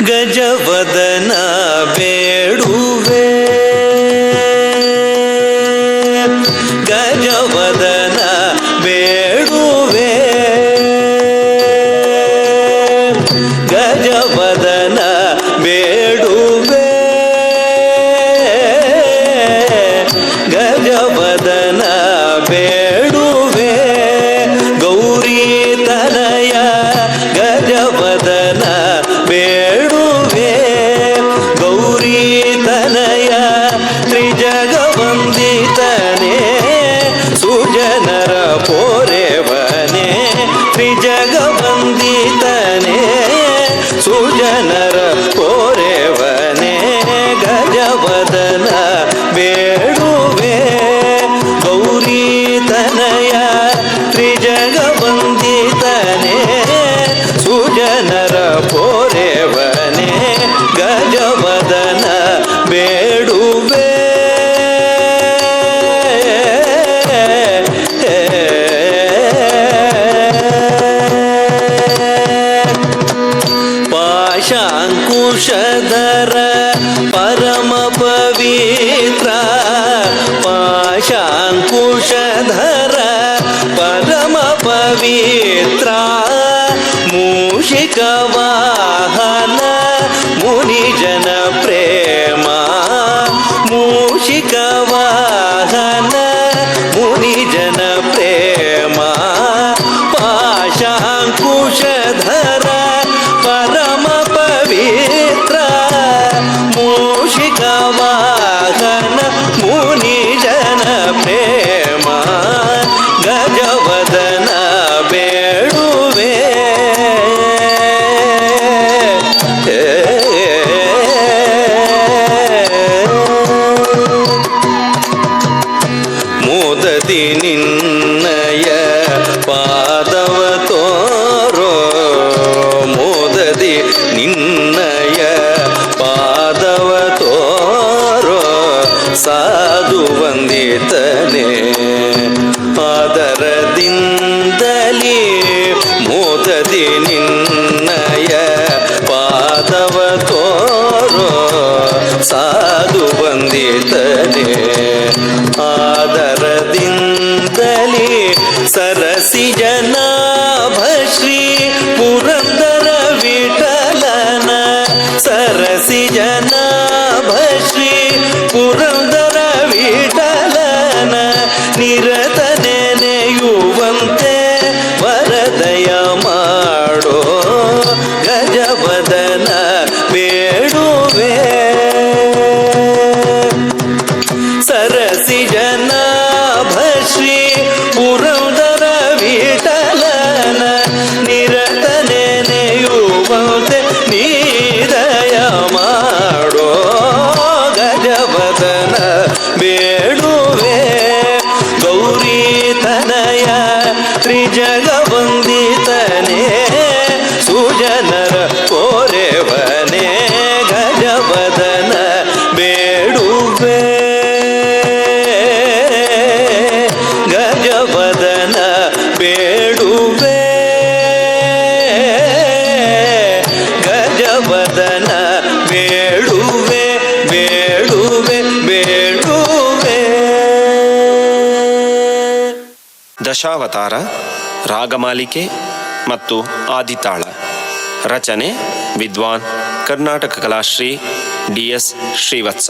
ಗಜವದನ ಬೇಡುವೆ ಗಜವದನ ಬೇಡುವೆ ಗಜವದನ ಬೇಡುವೆ ಗಜವದನ ಬೇಡುವೆ ಗೌರಿ ತನಯ ಗಜವದನ ಬೇಡುವೆ ಗೌರಿ ತನಯ ತ್ರಿಜಗವಂದಿತನೇ ಸುಜನರ ಪೋರೆವನೇ ತ್ರಿಜಗವಂದಿತನೇ ಸುಜನರ ಪೋರೆವನೇ ಗಜವದನ ಬೇಡುವೆ ಗೌರಿ ತನಯ ತ್ರಿಜಗವಂದಿತನೇ ಸುಜನರ ಪೋರೆವನೇ ಗಜವದನ ಬೇಡುವೆ ಪಾಶಾಂಕುಶಧರ ಪರಮ ಪವಿತ್ರ ಪಾಶಾಂಕುಶಧರ ಪರಮ ಪವಿತ್ರ ಮೂಷಿಕ ವಾಹನ ಮುನಿಜನ ಪ್ರೇಮ ಮೂಷಿಕ ವಾಹನ ಮುನಿಜನ ಪ್ರೇಮ ಪಾಶಾಂಕುಶಧರ ಪರಮ ಪವಿತ್ರ ಮೂಷಿಕ ವಾಹನ ಮುನಿಜನ ಪ್ರೇಮ ಗಜವದನ ಬೇಡುವೆ ಮೋದದಿ ನಿನ್ನಯ ಪಾದವ ತೋರೋ ಮೋದದಿ ನಿನ್ನಯ ಪಾದವ ತೋರೋ ಸಾಧು ವಂದಿತನೇ ಆದರದಿಂದಲೇ ಮೋದದಿ ನಿನ್ನಯ ಪಾದವ ತೋರೋ ಸಾಧು ವಂದಿತನೇ ಆದರದಿಂದಲೇ ಸರಸಿಜನಾಭ ಶ್ರೀ ಪುರಂದರ ವಿಠಲನ ಸರಸಿಜನಾಭ ಶ್ರೀ ಪುರಂದರ ವಿಠಲನ ನಿರತ ನೆನೆಯುವಂತೆ ವರದಯ ಮಾಡೋ ಗಜವದನ ಬೇಡುವೆ ಸರಸಿಜನಾಭ ಶ್ರೀ ಪುರಂದರ ವಿಠಲನ ನಿರತ ನೆನೆಯುವಂತೆ ನೀದಯ ಮಾಡೋ ಗಜವದನ ಬೇಡುವೆ ಗೌರಿ ತನಯ ತ್ರಿಜಗವಂದಿತನೇ ಸುಜನರ ಪೋರೆವನೇ ಗಜವದನ ಬೇಡುವೆ ಗಜವದನ ಬೇಡುವೆ ಗಜವದನ ಬೇಡುವೆ ಬೇಡುವೆ ಬೇಡುವೆ. ದಶಾವತಾರ ರಾಗಮಾಲಿಕೆ ಮತ್ತು ಆದಿತಾಳ ರಚನೆ ವಿದ್ವಾನ್ ಕರ್ನಾಟಕ ಕಲಾಶ್ರೀ DS ಶ್ರೀವತ್ಸ.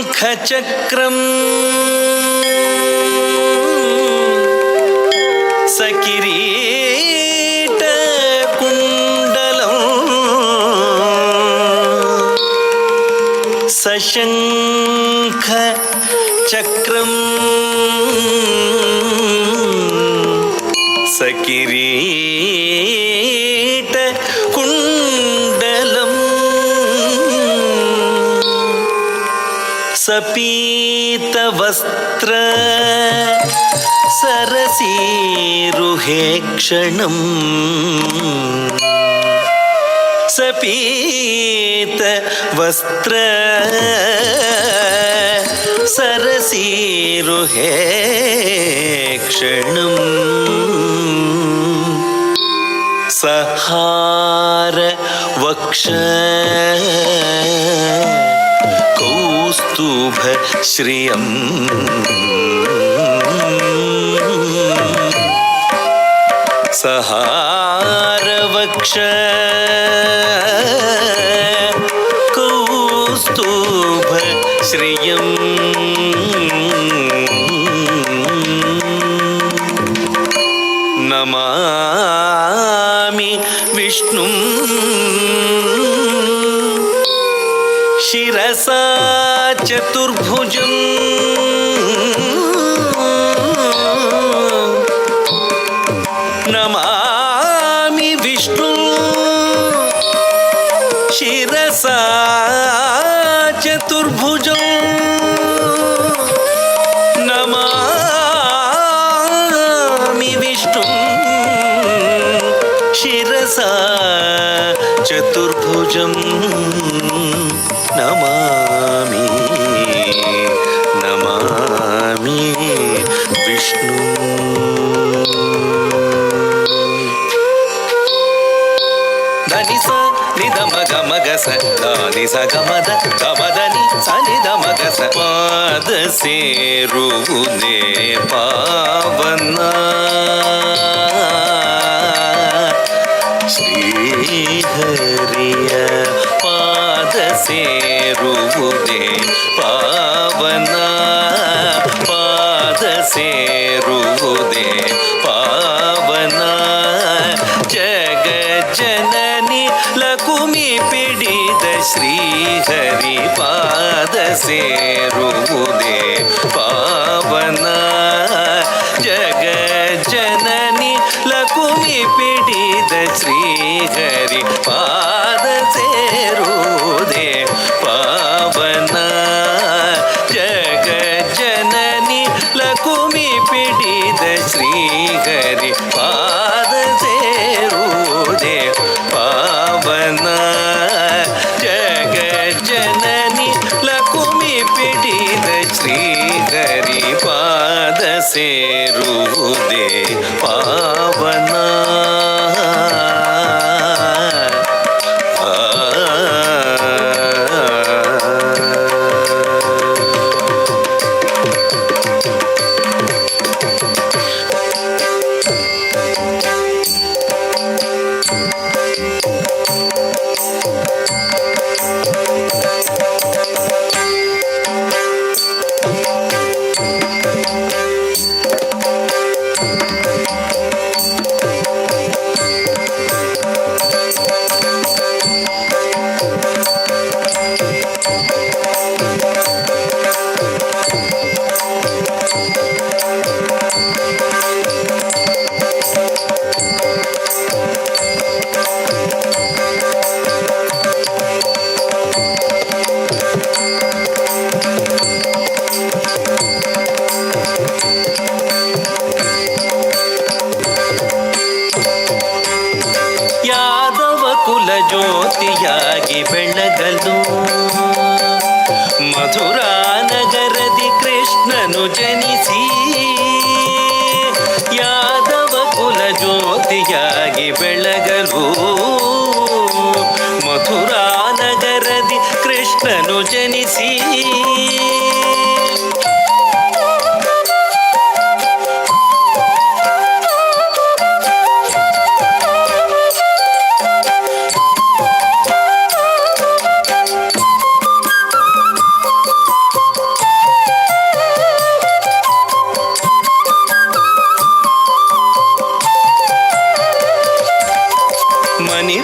ಸಶಂಖಚಕ್ರಂ ಸಕಿರೀಟಕುಂಡಲಂ ಸಶಂಖಚಕ್ರಂ सकिरीट कुण्डलम् सपीतवस्त्र सरसीरुहेक्षणम् सपीतवस्त्र सरसीरुहेक्षणम् सहार वक्ष कौस्तुभ श्रियम् सहार वक्ष कौस्तुभ श्रियम् नमामि विष्णुं शिरसा चतुर्भुजम् नमामि विष्णुं शिरसा चतुर्भुजम् नमामि विष्णुं शिरसा चतुर्भुजम् नमामि नमामि विष्णु धनि स निध मग मग स दानि स गमद गमदनि स निध मग स पाद ಸೇರುವುದೇ ಪಾವನ ಶ್ರೀಹರಿಯ ಪಾದ ಸೇರುವುದೇ ಪಾವನ ಪಾದ ಸೇರುವುದೇ ಪಾವನ ಜಗ ಜನನಿ ಲಕುಮಿ ಪಿಡಿದ ಶ್ರೀಹರಿ ಪಾದ ಸೇರುವುದೇ ಪಾವನ ಜಗ ಜನನಿ ಲಕುಮಿ ಪಿಡಿದ ಶ್ರೀಹರಿ ಪಾದ ಸೇರುವುದೇ ಪಾವನ ಜಗ ಜನನಿ ಲಕುಮಿ ಪಿಡಿದ ಶ್ರೀಹರಿ ಪಾದ ಸೇರುವುದೇ ಪಾವನ ಜಗ ಜನನಿ ಲಕುಮಿ ಪಿಡಿದ ಶ್ರೀಹರಿ ಪಾದ ಸೇರುವುದೇ ಪಾವನ ಜ್ಯೋತಿಯಾಗಿ ಬೆಳಗಲು ಮಧುರಾ ನಗರದಿ ಕೃಷ್ಣನು ಜನಿಸಿ ಯಾದವ ಕುಲ ಜ್ಯೋತಿಯಾಗಿ ಬೆಳಗಲು ಮಧುರಾ ನಗರದಿ ಕೃಷ್ಣನು ಜನಿಸಿ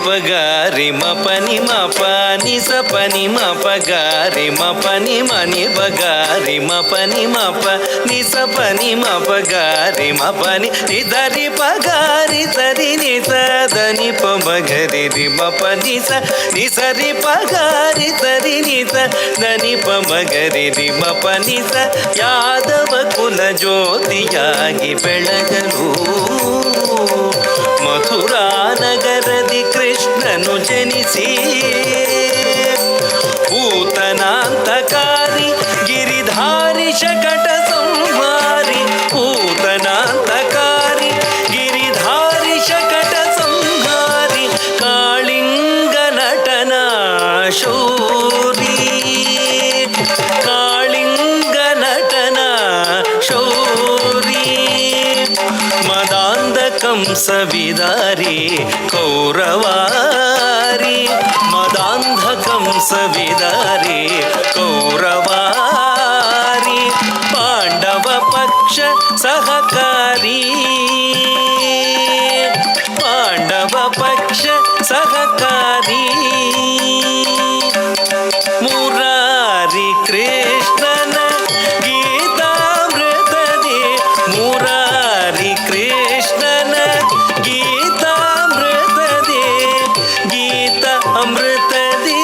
ಪಗಾರಿ ಮಪನಿ ಮಪನಿ ಸಪನಿ ಮಪಗಾರಿ ಮಪನಿ ಮನಿ ಬಗಾರಿ ಮಪನಿ ಮಪ ನಿ ಸಪನಿ ಮಪಗಾರಿ ಮಪನಿ ನಿಧರಿ ಪಗಾರಿ ಸರಿ ನಿ ಸದನಿ ಪಮಗರಿ ರಿ ಮಪನಿ ಸ ನಿ ಸರಿ ಪಗಾರಿ ಸರಿ ನಿ ಸದನಿ ಪಮಗರಿ ರಿ ಮಪನಿ ಸ ಯಾದವ ಕುಲ ಜ್ಯೋತಿಯಾಗಿ ಬೆಳಗಲು ಮಥುರಾ ನಗರದಿ ಕೃಷ್ಣನು ಜನಿಸಿ ಪೂತನಾಂತಕಾರಿ ಗಿರಿಧಾರಿ ಶಕಟ ಸಂಹಾರಿ ಪೂತನಾಂತಕಾರಿ ಗಿರಿಧಾರಿ ಶಕಟ ಸಂಹಾರಿ ಕಾಳಿಂಗ ನಟನ ಶೌರಿ ಕಾಳಿಂಗ ನಟನ ಶೌರಿ ಮದಾಂಧ ಕಂಸವಿದಾರಿ ಕೌರವಾರಿ ಮದಾಂಧ ಕಂಸವಿದಾರಿ ಕೌರವಾರಿ ಪಾಂಡವ ಪಕ್ಷ ಸಹಕಾರಿ ಪಾಂಡವ ಪಕ್ಷ ಸಹಕಾರಿ ಮುರಾರಿ ಕೃಷ್ಣನ ಗೀತಾಮೃತದಿ ಮುರಾರಿ ಕೃಷ್ಣನ ಗೀತಾಮೃತದಿ ಗೀತ ಅಮೃತದಿ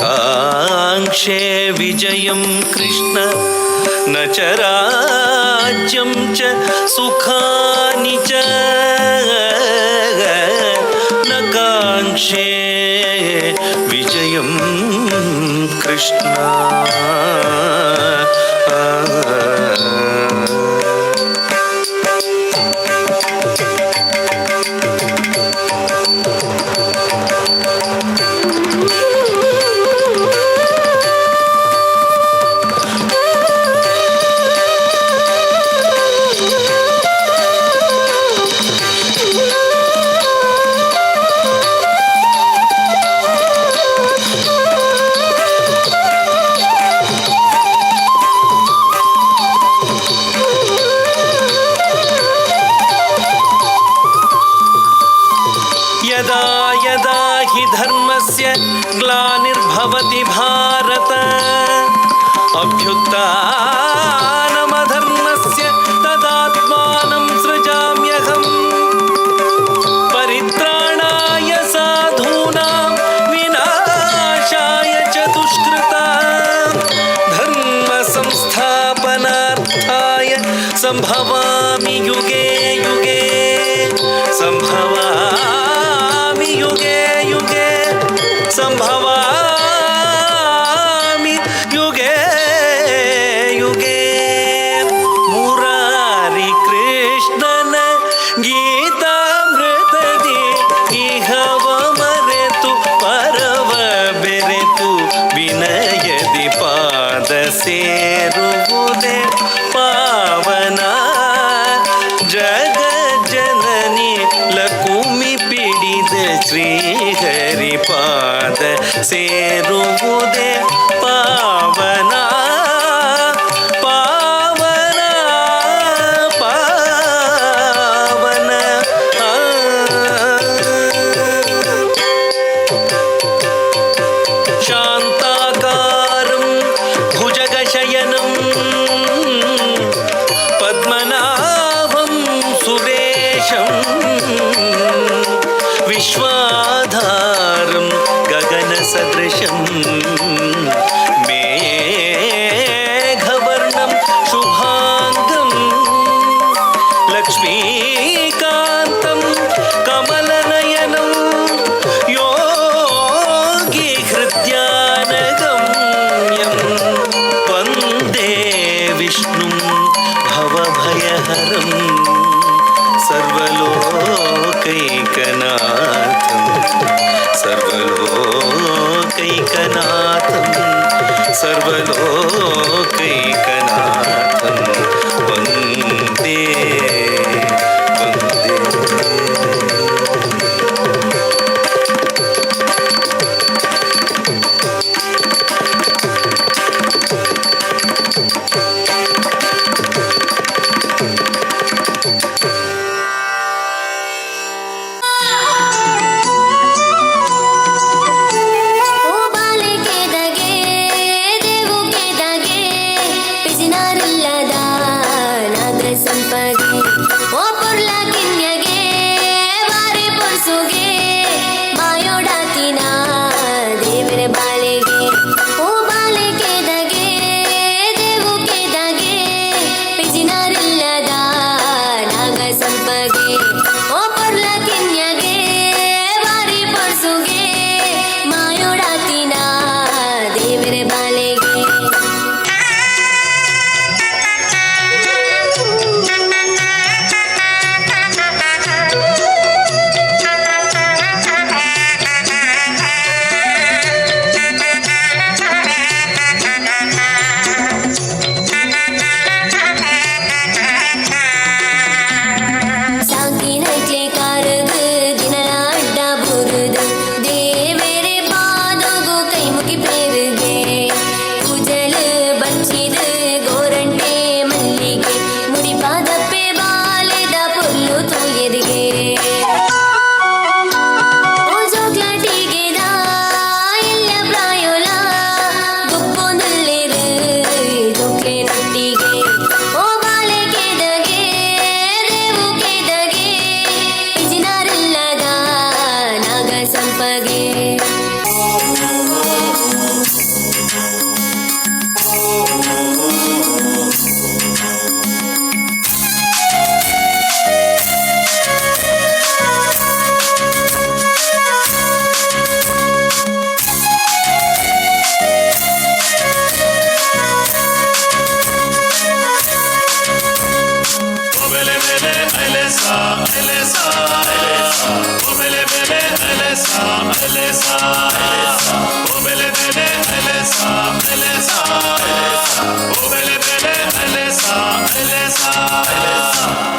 नकाङ्क्षे विजयं कृष्ण न च राज्यं च सुखानि च नकाङ्क्षे विजयं कृष्ण यदा यदा हि धर्मस्य ग्लानिर्भवति भारत अभ्युत्थानमधर्मस्य तदात्मानं सृजाम्यहम् परित्राणाय साधूनां विनाशाय च दुष्कृतां धर्म संस्थापनार्थाय संभवामि युगे युगे संभवामि युगे युगे संभवामि युगे युगे मुरारी कृष्णन गीतामृतದಿ ಇಹವ ಮರೆತು ಪರವ ಬೆರೆತು ವಿನಯದಿ ಪಾದ ಸೇರುವುದೇ ಪಾವನ ಜಗಜ್ಜನನಿ शयनं पद्मनाभं सुरेशं विश्वाधारं गगनसदृशं मेघवर्णं शुभाङ्गं लक्ष्मीकान्तं कमलनयनं योगीहृद्यानगम्यं वन्दे विष्णुं भवभयहरं सर्वलोकैकनाथं सर्वलोकैकनाथं सर्वलोकैकनाथं वन्दे वन्दे। ओ बाले के दगे देवो के दगे पिजनारिಲ್ಲದ ನಾಗ ಸಂಪಗೆ ओ ಪುರ್ಲ ಕಿನ್ಯಗೆ ಬಾರೆ ಪುರ್ಸುಗೆ ಮಾಯೋಡಾತಿನ ದೇವರ ಬಾಳೆಗೆ ओ बाले के दगे देवो के दगे पिजनाರಿಲ್ಲದ ನಾಗ ಸಂಪಗೆ ओ ಪುರ್ಲ ಕಿನ್ಯಗೆ ಬಾರೆ ಪುರ್ಸುಗೆ ಮಾಯೋಡಾತಿನ ದೇವರ ಬಾಳೆಗೆ ಸಾಕಿನೈಕ್ಲೆ ಕಾರದು ದಿನಲ ಅಡ್ಡ ಬುರುದು ದೇವರೇ ಪಾದೋಗು ಕೈ ಮುಗಿ ಪೇರುಗೆ ಪೂಜಲು ಬಚ್ಚಿದು ಗೋರಂಟೆ ಮಲ್ಲಿಗೆ ಮುಡಿ ಪಾದಪ್ಪೆ ಬಾಲೆದ ಪುಲ್ಲು ತೂಯರಿಗೆ ಓ ಜೋಕ್ಲಾಟಿಗೆದ ಎಲ್ಲ ಪ್ರಾಯೋಲ ಗುಪ್ಪೊಂದಲ್ಲಿರು ಜೋಕ್ಲೆ ನಟ್ಟಿಗೆ ಓ ಬಾಲೆ ಕೆದಗೆ ದೇವು ಕೆದಗೆ ಪಿಜಿನಾರಿಲ್ಲದ ನಾಗ ಸಂಪಗೆ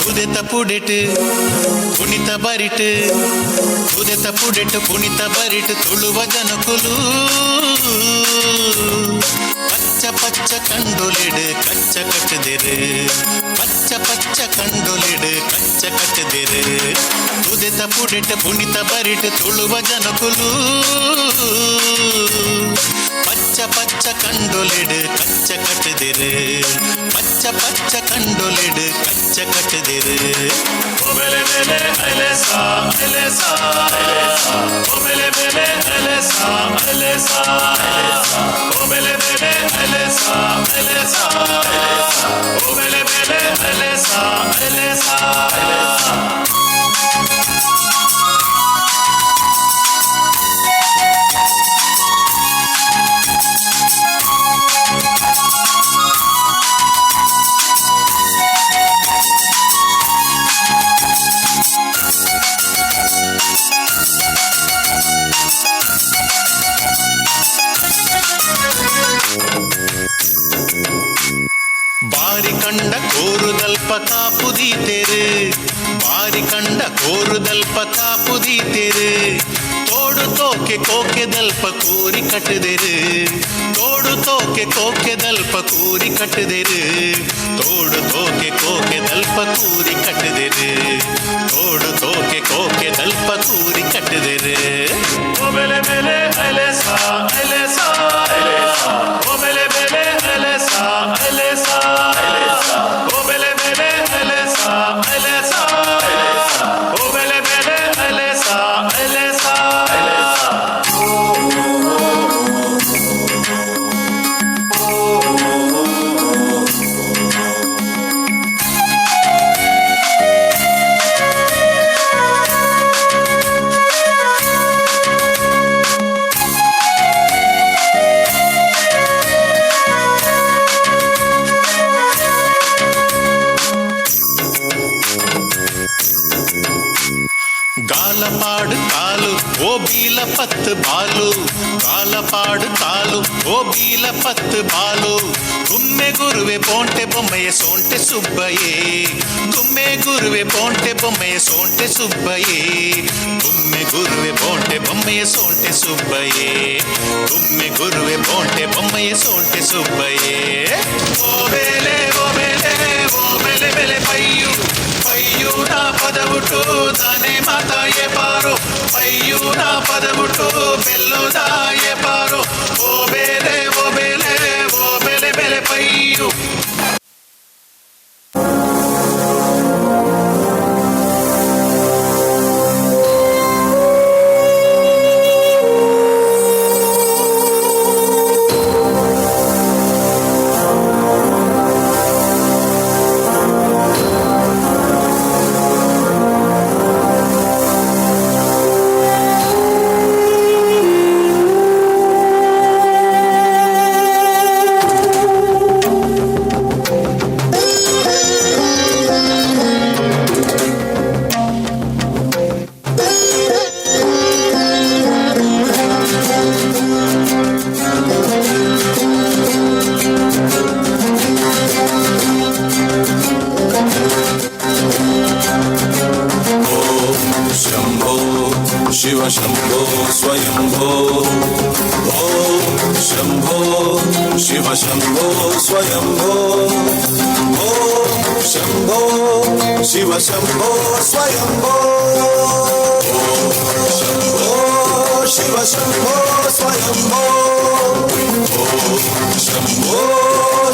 ಉದೆತ ಪುಡೆಟ್ ಪುಣಿತ ಬರಿಟ್ ಉದೆತ ಪುಡೆಟ್ ಪುಣಿತ ಬರಿಟ್ ತುಳುವ ಜನಕುಲು ಪಚ್ಚ ಪಚ್ಚ ಕಂಡೊಲಿಡ್ ಕಚ್ಚ ಕಟ್ಟದಿರು ಪಚ್ಚ ಪಚ್ಚ ಕಂಡೊಲಿಡ್ ಕಚ್ಚ ಕಟ್ಟದಿರು ಉದೆತ ಪುಡೆಟ್ ಪುಣಿತ ಬರಿಟ್ ತುಳುವ ಜನಕುಲು ಪಚ್ಚ ಪಚ್ಚ ಕಂಡೊಲಿಡ್ ಕಚ್ಚ ಕಟ್ಟದಿರು ಪಚ್ಚ ಪಚ್ಚ ಕಂಡೊಲಿಡ್ ಕಚ್ಚ ಕಟ್ಟದಿರು ಒಬೆಲೆ ಬೆಲೆ ಅಲೆಸಾ ಅಲೆಸಾ ಒಬೆಲೆ ಬೆಲೆ ಅಲೆಸಾ ಅಲೆಸಾ ಒಬೆಲೆ ಬೆಲೆ ಅಲೆಸಾ ಅಲೆಸಾ ಒಬೆಲೆ ಬೆಲೆ ಅಲೆಸಾ ಅಲೆಸಾ ಬಾರಿ ಕಂಡ ಕೋರುದಲ್ಪ ಕಾಪುದೀತೆರು ಬಾರಿ ಕಂಡ ಕೋರುದಲ್ಪ ಕಾಪುದೀತೆರು ತೋಡು ತೋಕೆ ಕೋಕೆದಲ್ಪ ಕೂರಿ ಕಟ್ಟದಿರು ತೋಡು ತೋಕೆ ಕೋಕೆದಲ್ಪ ಕೂರಿ ಕಟ್ಟದಿರು ತೋಡು ತೋಕೆ ಕೋಕೆದಲ್ಪ ಕೂರಿ ಕಟ್ಟದಿರು ತೋಡು ತೋಕೆ ಕೋಕೆದಲ್ಪ ಕೂರಿ ಕಟ್ಟದಿರು ಒಬೆಲೆ ಬೆಲೆ ಅಲೆಸಾ ಅಲೆಸಾ ಅಲೆಸಾ ಒಬೆಲೆ ಬೆಲೆ ಅಲೆಸಾ பீலப்பத்து பாலு காலப்பாடு காಲು ಓ ಬೀಲಪತ್ತು ಬಾಲು ಗುಮ್ಮೆ ಗುರುವೆ ಪೋಂಟೆ ಬೊಮ್ಮೆಯ ಸೋಂಟೆ ಸುಬ್ಬಯೇ ಗುಮ್ಮೆ ಗುರುವೆ ಪೋಂಟೆ ಬೊಮ್ಮೆಯ ಸೋಂಟೆ ಸುಬ್ಬಯೇ ಗುಮ್ಮೆ ಗುರುವೆ ಪೋಂಟೆ ಬೊಮ್ಮೆಯ ಸೋಂಟೆ ಸುಬ್ಬಯೇ ಗುಮ್ಮೆ ಗುರುವೆ ಪೋಂಟೆ ಬೊಮ್ಮೆಯ ಸೋಂಟೆ ಸುಬ್ಬಯೇ ಓ ಬೇಲೆ ಓ ಬೇಲೆ ಓ ಬೇಲೆ ಬೇಲೆ ಪಯ್ಯು ಪಯ್ಯೂನ ಪದವುಟು ದಾನೆ ಮಾತಾಯೆ ಪಾರೋ ಪಯ್ಯೂನ ಪದವುಟು ಬೆಲ್ಲೋದಾಯೆ ಪಾರೋ ಓ ಬೇಲೆ ಓ ಬೇಲೆ ಓ ಬೇಲೆ ಬೇಲೆ ಪಯ್ಯು ಶಿವ ಶಂಭೋ ಸ್ವಯಂಭೋ ಓಂ ಶಂಭೋ ಶಿವ ಶಂಭೋ ಸ್ವಯಂಭೋ ಓಂ ಶಂಭೋ ಶಿವ ಶಂಭೋ ಸ್ವಯಂಭೋ ಓಂ ಶಂಭೋ ಶಿವ ಶಂಭೋ ಸ್ವಯಂಭೋ ಓಂ ಶಂಭೋ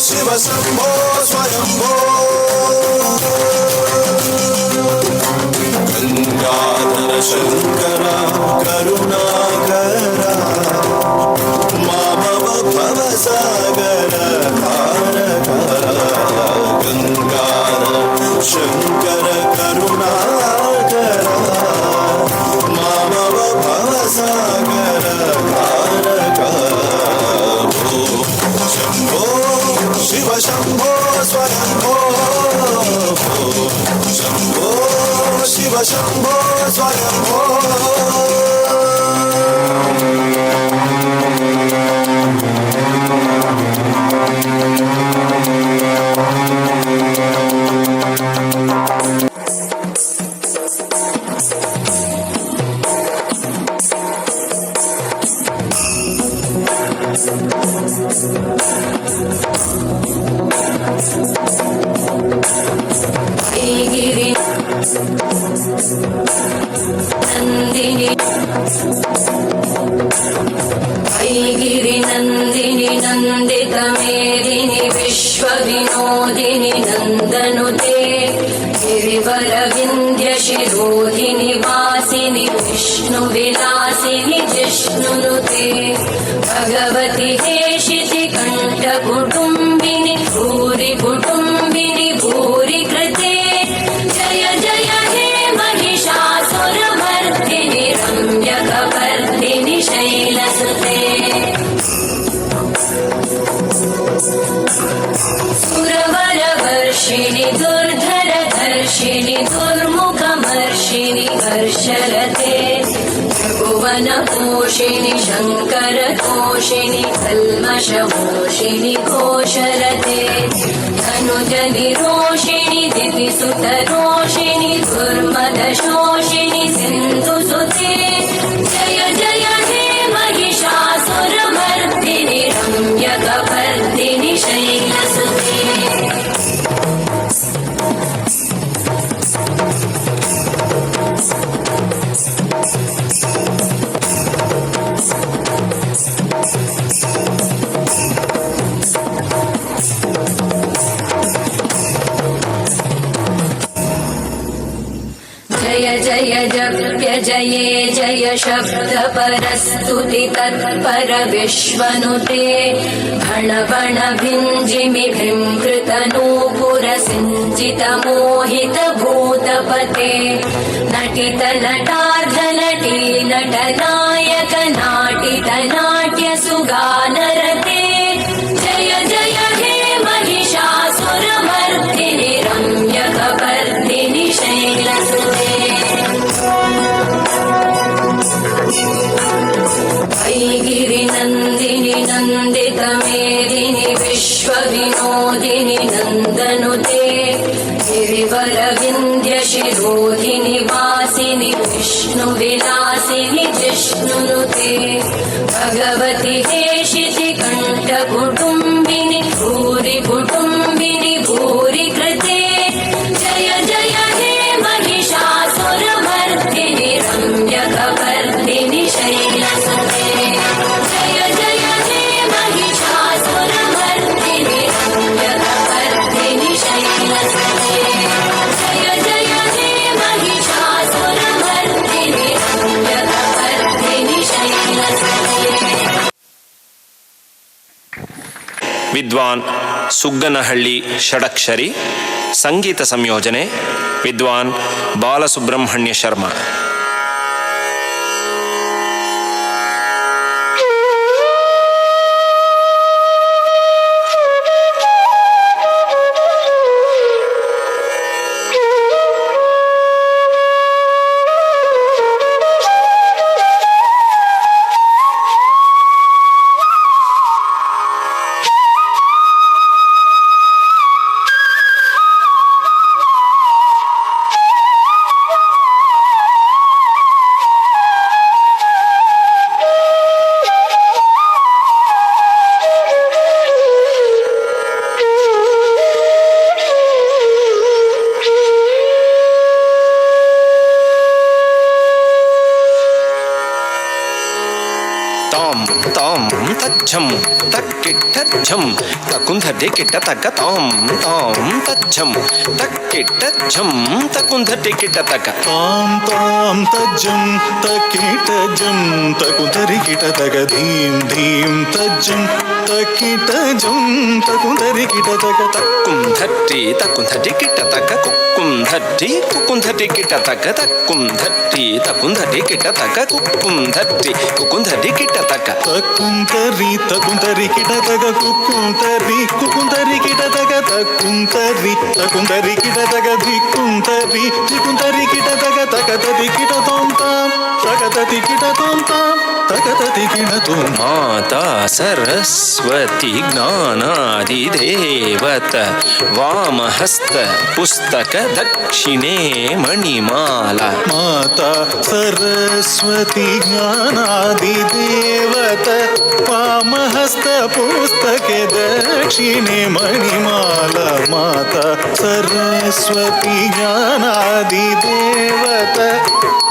ಶಿವ ಶಂಭೋ ಸ್ವಯಂಭೋ ಗಂಗಾಧರ ಶಂಕರ ಕರುಣಾಕರ ಮಾಮವ ಭವಸಾಗರ ತಾರಕ ಗಂಗಾಧರ ಶಂಕರ ಕರುಣಾಕರ ಮಾಮವ ಭವಸಾಗರ ತಾರಕ ಶಂಭೋ ಶಿವ ಶಂಭೋ ಸ್ವಯಂಭೋ ಶಂಭೋ ಶಿವ ಶಂಭೋ ಸ್ವಯಂಭೋ ಗಿರಿ ನಂದಿನಿ ಐಗಿರಿ ನಂದಿನಿ ನಂದಿತ ಮೇದಿನಿ ವಿಶ್ವ ವಿನೋದಿನಿ ನಂದನುತೆ ಗಿರಿವರ ವಿಂಧ್ಯ ಶಿರೋಧಿನಿ ವಾಸಿನಿ ವಿಷ್ಣು ವಿಲಾಸಿನಿ ಜಿಷ್ಣುನುತೆ ಭಗವತಿ ಹೇಷಿತಿ ಕಂಠ ಕುಟುಂಬಿನಿ ಭೂರಿ ಕುಟುಂಬಿನಿ ಭೂರಿ ಕೃತೆ ಜಯ ಜಯ ಹೇ महिषासुरमर्दिनि रम्यकपर्दिनि शैलसुते सुरवरवर्षिणि दुर्धरधर्षिणि दुर्मुखमर्षिणि कर्षरते त्रिभुवनपोषिणि शङ्करतोषिणि कल्मषमोषिणि घोषरते धनुजनिरोषिणि दितिसुतरोषिणि दुर्मदशोषिणि सिन्धुसुते जय जय हे महिषासुरमर्दिनि रम्यकपर्दिनि शैलसुते जय जय जप्य जये जय शब्द परस्तुति तत्पर विश्वनुते भण भण भिञ्जिमि भृङ्कृत नूपुर सिञ्चित मोहित भूतपते नटित नटार्ध नटी नटनायक नाटित नाट्य सुगानरते जय जय हे महिषासुरमर्दिनि रम्यकपर्दिनि शैलसुते विनोदिनि नन्दनुते गिरिवरविन्द्यशिरोधिनि वासिनि विष्णुविलासिनि जिष्णुनुते भगवति हेशिति कण्ठकुटुम्बिनि भूरि कुटुम्बिनि भूरि कृते जय जय हे महिषासुरमर्दिनि रम्यकपर्दिनि शैलसुते जय जय हे महिषासुरमर्दिनि रम्यकपर्दिनि शैलसुते जय जय हे महिषासुरमर्दिनि रम्यकपर्दिनि शैलसुते ವಿದ್ವಾನ್ ಸುಗ್ಗನಹಳ್ಳಿ ಷಡಕ್ಷರಿ. ಸಂಗೀತ ಸಂಯೋಜನೆ ವಿದ್ವಾನ್ ಬಾಲಸುಬ್ರಹ್ಮಣ್ಯ ಶರ್ಮಾ. ತಜ್ಜಂ ತಕ್ಕಿಟ್ಟಜ್ಜಂ ತಕುಂಧಟೆ ಕಿಟ್ಟ ತಕ್ಕ ತಾಂ ತಾಂ ತಜ್ಜಂ ತಕ್ಕಿಟ್ಟಜ್ಜಂ ತಕುಂಧಟೆ ಕಿಟ್ಟ ತಕ್ಕ ತಾಂ ತಾಂ ತಜ್ಜಂ ತಕ್ಕಿಟಜಂ ತಕುಂತರಿ ಕಿಟ ತಗ ಧೀಂ ಧೀಂ ತಜ್ಜಂ ತಕ್ಕಿಟಜಂ ತಕುಂತರಿ ಕಿಟ ತಗ ತಕ್ಕುಂಧಟ್ಟಿ ತಕುಂಧಟೆ ಕಿಟ್ಟ ತಕ್ಕ ಕುಕ್ಕುಂಧಟ್ಟಿ ಕುಕ್ಕುಂಧಟೆ ಕಿಟ್ಟ ತಕ್ಕ ತಕ್ಕುಂಧಟ್ಟಿ ತಕುಂಧಟೆ ಕಿಟ್ಟ ತಕ್ಕ ಕುಕ್ಕುಂಧಟ್ಟಿ ಕುಕ್ಕುಂಧಟೆ ಕಿಟ್ಟ ತಕ್ಕ ತಕ್ಕುಂತರಿ ತಕುಂತರಿ ಕಿಟ ತಗ ಕುಕ್ಕುಂತರಿ ಕುಕ್ಕುಂತರಿ ಕಿಟ ತಗ ತಕ್ಕುಂತರಿ ತಕುಂತರಿ ಕಿಟ ತಗ ಧಿಕ್ಕುಂತರಿ ಧಿಕ್ಕುಂತರಿ ಕಿಟ ತಗ ತಕತತಿ ಕಿಟ ತೋಂ ತಾಂ ತಕತತಿ ಕಿಟ ತೋಂ ತಾಂ ತಕತತಿ ಕಿಟ ತೋಂ. ಮಾತಾ ಸರಸ್ವತಿ ಜ್ಞಾನಾದಿದೇವತ ವಾಮಹಸ್ತ ಪುಸ್ತಕ ದಕ್ಷಿಣೆ ಮಣಿಮಾಲ. ಮಾತಾ ಸರಸ್ವತಿ ಜ್ಞಾನಾದಿದೇವತ ವಾಮಹಸ್ತ ಪುಸ್ತಕೆ ದಕ್ಷಿಣೆ ಮಣಿಮಾಲ. ಮಾತಾ ಸರಸ್ವತಿ ಜ್ಞಾನಾದಿದೇವತ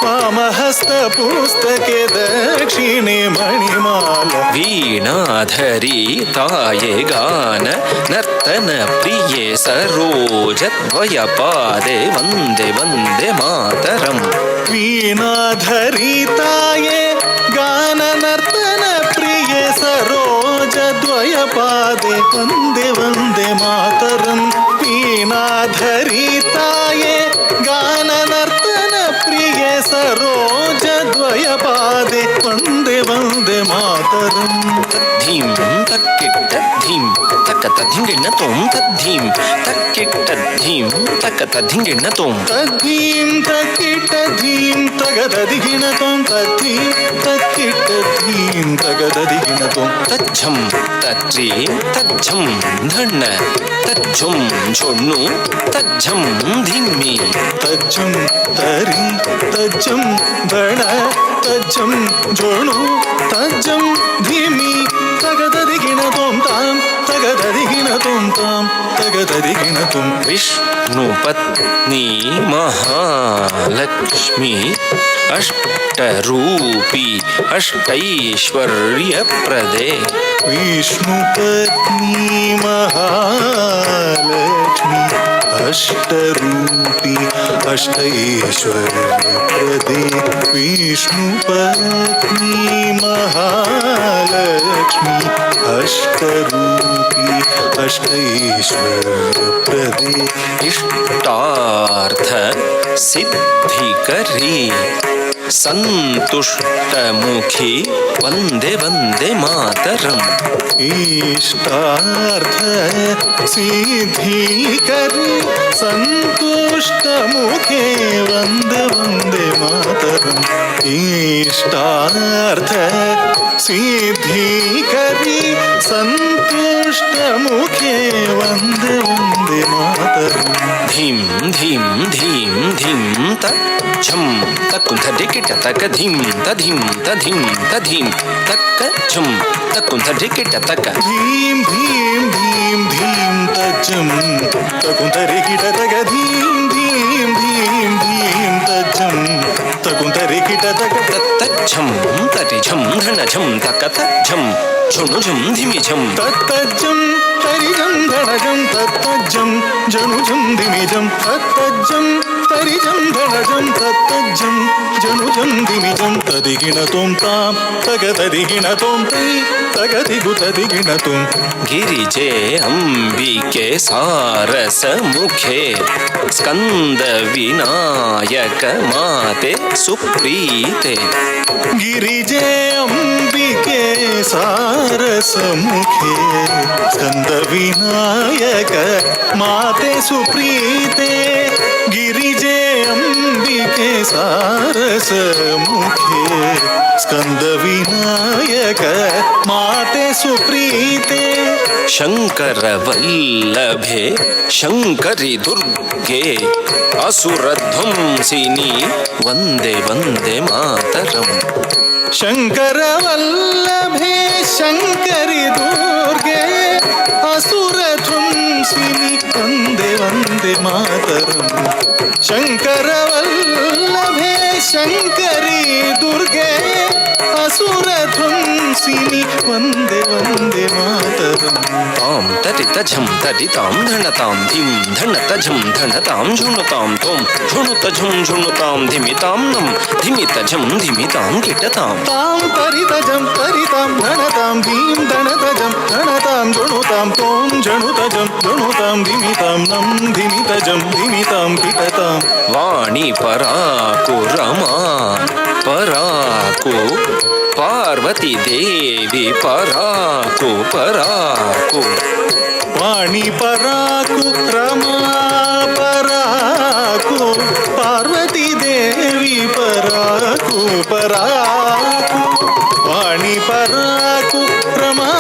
ವಾಮಹಸ್ತ ಪುಸ್ತಕೆ ದಕ್ಷಿಣೆ ಮಣಿಮಾಲ. ವೀಣಾಧರಿ ತಾಯೆ ಗಾನ ನರ್ತನ ಪ್ರಿಯೆ ಸರೋಜ ದ್ವಯ ಪಾದೆ ವಂದೇ ವಂದೇ ಮಾತರಂ. ವೀಣಾಧರಿ ತಾಯೆ ಗಾನ ನರ್ತನ ಪ್ರಿಯ ಸರೋಜ ದ್ವಯ ಪಾದೆ ವಂದೇ ವಂದೇ ಮಾತರಂ. ವೀಣಾಧರಿ ತಾಯೆ ಗಾನ ನರ್ತನ ಪ್ರಿಯ ಸರೋಜ ದ್ವಯ ಪಾದೆ ವಂದೇ ವಂದೇ ಮಾತರಂ. ಧೀಂ ತಕ್ಕಿಟ್ಟ ಧೀಂ ತಕ್ಕತ ಧಿಂಗಿಣ್ಣ ತೋಂ ತದ್ಧೀಂ ತಕ್ಕಿಟ್ಟ ಧೀಂ ತಕ್ಕತ ಧಿಂಗಿಣ್ಣ ತೋಂ ತದ್ಧೀಂ ತಕ್ಕಿಟ್ಟ ಧೀಂ ತಗದ ದಿಗಿಣ ತೋಂ ತದ್ಧೀಂ ತಕ್ಕಿಟ್ಟ ಧೀಂ ತಗದ ದಿಗಿಣ ತೋಂ. ತಜ್ಜಂ ತಜ್ಜೀಂ ತಜ್ಜಂ ಧಣ್ಣ ತಜ್ಜುಂ ಝೊಣ್ಣು ತಜ್ಜಂ ಧಿಮ್ಮಿ ತಜ್ಜಂ ತರಿ ತಜ್ಜಂ ದಣ ತಜ್ಜಂ ಜೋಣು ತಜ್ಜಂ ಧೀಮಿ ತಗದ ದಿಗಿಣ ತೋಂ ತಾಂ ತಗದ ದಿಗಿಣ ತೋಂ ತಾಂ ತಗದ ದಿಗಿಣ ತೋಂ. ವಿಷ್ಣು ಪತ್ನಿ ಮಹಾಲಕ್ಷ್ಮಿ ಅಷ್ಟರೂಪಿ ಅಷ್ಟೈಶ್ವರ್ಯ ಪ್ರದೆ. ವಿಷ್ಣು ಪತ್ನಿ ಮಹಾಲಕ್ಷ್ಮಿ ಅಷ್ಟರೂಪಿ ಅಷ್ಟೈಶ್ವರ್ಯ ಪ್ರದೆ. ವಿಷ್ಣು ಪತ್ನಿ ಮಹಾಲಕ್ಷ್ಮಿ ಅಷ್ಟರೂಪಿ ಅಷ್ಟೈಶ್ವರ್ಯ ಪ್ರದೆ. ಇಷ್ಟಾರ್ಥ ಸಿದ್ಧಿಕರಿ ಸಂತುಷ್ಟಮುಖಿ ವಂದೇ ವಂದೇ ಮಾತರಂ. ಇಷ್ಟಾರ್ಥ ಸಿದ್ಧಿಕರಿ ಸಂತುಷ್ಟಮುಖೇ ವಂದೇ ವಂದೇ ಮಾತರಂ. ಇಷ್ಟಾರ್ಥ ಸಿದ್ಧಿಕರಿ ಸಂತುಷ್ಟ ದುಷ್ಟಮುಖೆ ವಂದೇ ವಂದೇ ಮಾತರಂ. ಧೀಂ ಧೀಂ ಧೀಂ ಧೀಂ ತ ಝಂ ತಕ್ಕುಂಥ ಡಿಕಿಟ ತಕ ಧೀಂ ತ ಧೀಂ ತ ಧೀಂ ತ ಧೀಂ ತಕ್ಕ ಝಂ ತಕ್ಕುಂಥ ಡಿಕಿಟ ತಕ ಧೀಂ ಧೀಂ ಧೀಂ ಧೀಂ ತಜ್ಜಂ ತಕುಂತರಿ ಕಿಟ ತಗ ಧೀಂ ಧೀಂ ಧೀಂ ಧೀಂ ತಜ್ಜಂ ತಕುಂತರಿ ಕಿಟ ತಗ ತತ್ತ ಝಂ ತಟಿ ಝಂ ಧಣ ಝಂ ತಕ ತ ಝಂ ಝುಣು ಝಂ ಧಿಮಿ ಝಂ ತತ್ತಜ್ಜಂ ತರಿಜಂ ಧಣಜಂ ತತ್ತಜ್ಜಂ ಜನುಜಂ ದಿಮಿಜಂ ತತ್ತಜ್ಜಂ ತರಿಜಂ ಧಣಜಂ ತತ್ತಜ್ಜಂ ಜನುಜಂ ದಿಮಿಜಂ ತದಿಗಿಣ ತೋಂ ತಾಂ ತಗ ತದಿಗಿಣ ತೋಂ ತೈ ತಗ ದಿಗು ತದಿಗಿಣ ತೋಂ. ಗಿರಿಜೆ ಅಂಬಿಕೆ ಸಾರಸ ಮುಖೆ ಸ್ಕಂದ ವಿನಾಯಕ ಮಾತೆ ಸುಪ್ರೀತೆ. ಗಿರಿಜೆ ಅಂಬಿಕೆ ಸಾರಸ ಮುಖೆ ಸ್ಕಂದ ವಿನಾಯಕ ಮಾತೆ ಸುಪ್ರೀತೆ. ಗಿರಿಜೆ ಅಂಬಿಕೆ ಸಾರಸ ಮುಖೆ ಸ್ಕಂದ ವಿನಾಯಕ ಮಾತೆ ಸುಪ್ರೀತೆ. ಶಂಕರ ವಲ್ಲಭೆ ಶಂಕರಿ ದುರ್ಗೆ ಅಸುರ ಧ್ವಂಸಿನಿ ವಂದೇ ವಂದೇ ಮಾತರಂ. ಶಂಕರ ವಲ್ಲಭೆ ಶಂಕರಿ ದುರ್ಗೆ ಅಸುರ ಧ್ವಂಸಿನಿ ವಂದೇ ವಂದೇ ಮಾತರಂ. ಶಂಕರ ವಲ್ಲಭೆ ಶಂಕರಿ ದುರ್ಗೆ ಅಸುರ ಧ್ವಂಸಿನಿ ವಂದೇ ವಂದೇ ಮಾತರಂ. ತಾಂ ತಟಿತ ಝಂ ತಟಿತಾಂ ಧಣತಾಂ ಧಿಂ ಧಣತ ಝಂ ಧಣತಾಂ ಝುಣುತಾಂ ತೋಂ ಝುಣುತ ಝುಂ ಝುಣುತಾಂ ಧಿಮಿತಾಂ ನಂ ಧಿಮಿತ ಝಂ ಧಿಮಿತಾಂ ಕಿಟತಾಂ. ತಾಂ ತರಿತಜಂ ತರಿತಾಂ ಧಣತಾಂ ಧೀಂ ಧಣತಜಂ ಧಣತಾಂ ಜುಣುತಾಂ ತೋಂ ಜಣುತಜಂ ಜುಣುತಾಂ ಧಿಮಿತಾಂ ನಂ ಧಿಮಿತಜಂ ಧಿಮಿತಾಂ ಕಿಟತಾಂ. ವಾಣಿ ಪರಾಕು ರಮಾ ಪರಾಕು ಪಾರ್ವತಿ ದೇವಿ ಪರಾಕು ಪರಾಕು. ವಾಣಿ ಪರಾಕು ರಮಾ ಪರಾಕು ಪಾರ್ವತಿ ದೇವಿ ಪರಾಕು ಪರಾಕು. ವಾಣಿ ಪರಾಕು ರಮಾ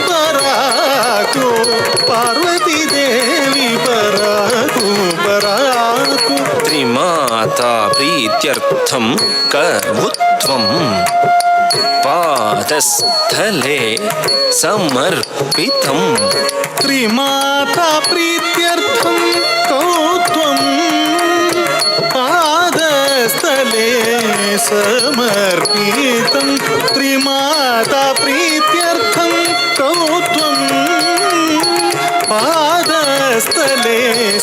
ಪರಾಕು ಪಾರ್ವತಿ ದೇವಿ ಪರಾಕು ಪರಾಕು. ತ್ರಿಮಾತಾ ಪ್ರೀತ್ಯರ್ಥಂ ಕವುತ್ವಂ ಪಾದಸ್ಥಲೆ ಸಮರ್ಪಿತಂ. ತ್ರಿಮಾತಾ ಪ್ರೀತ್ಯರ್ಥಂ ಕೌತ್ವಂ ಪಾದಸ್ಥಲೆ ಸಮರ್ಪಿತಂ. ತ್ರಿಮಾತಾ ಪ್ರೀತ್ಯರ್ಥಂ ಕೌತ್ವಂ ಪಾದಸ್ಥಲೆ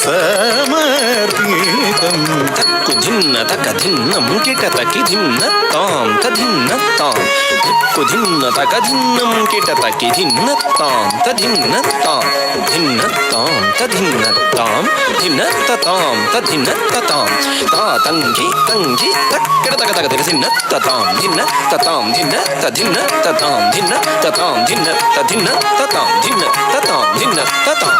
ಸಮರ್ಪಿತಂ. ತಕ್ಕು ಧಿನ್ನ ತಕ ಧಿನ್ನಂ ಕಿಟ ತಕಿ ಧಿನ್ನ ತಾಂ ತಧಿನ್ನ ತಾಂ. ತಕ್ಕು ಧಿನ್ನ ತಕ ಧಿನ್ನಂ ಕಿಟ ತಕಿ ಧಿನ್ನ ತಾಂ ತಧಿನ್ನ ತಾಂ. ಧಿನ್ನ ತಾಂ ತಧಿನ್ನ ತಾಂ ಧಿನ್ನ ತತಾಂ ತಧಿನ್ನ ತತಾಂ. ತಾ ತಂಗಿ ತಂಗಿ ತಕ್ಕಿಡ ತಕ ತಕ ಧಿನ್ನ ತತಾಂ ಧಿನ್ನ ತತಾಂ ಧಿನ್ನ ತಧಿನ್ನ ತತಾಂ ಧಿನ್ನ ತತಾಂ ಧಿನ್ನ ತಧಿನ್ನ ತತಾಂ ಧಿನ್ನ ತತಾಂ ಧಿನ್ನ ತತಾಂ.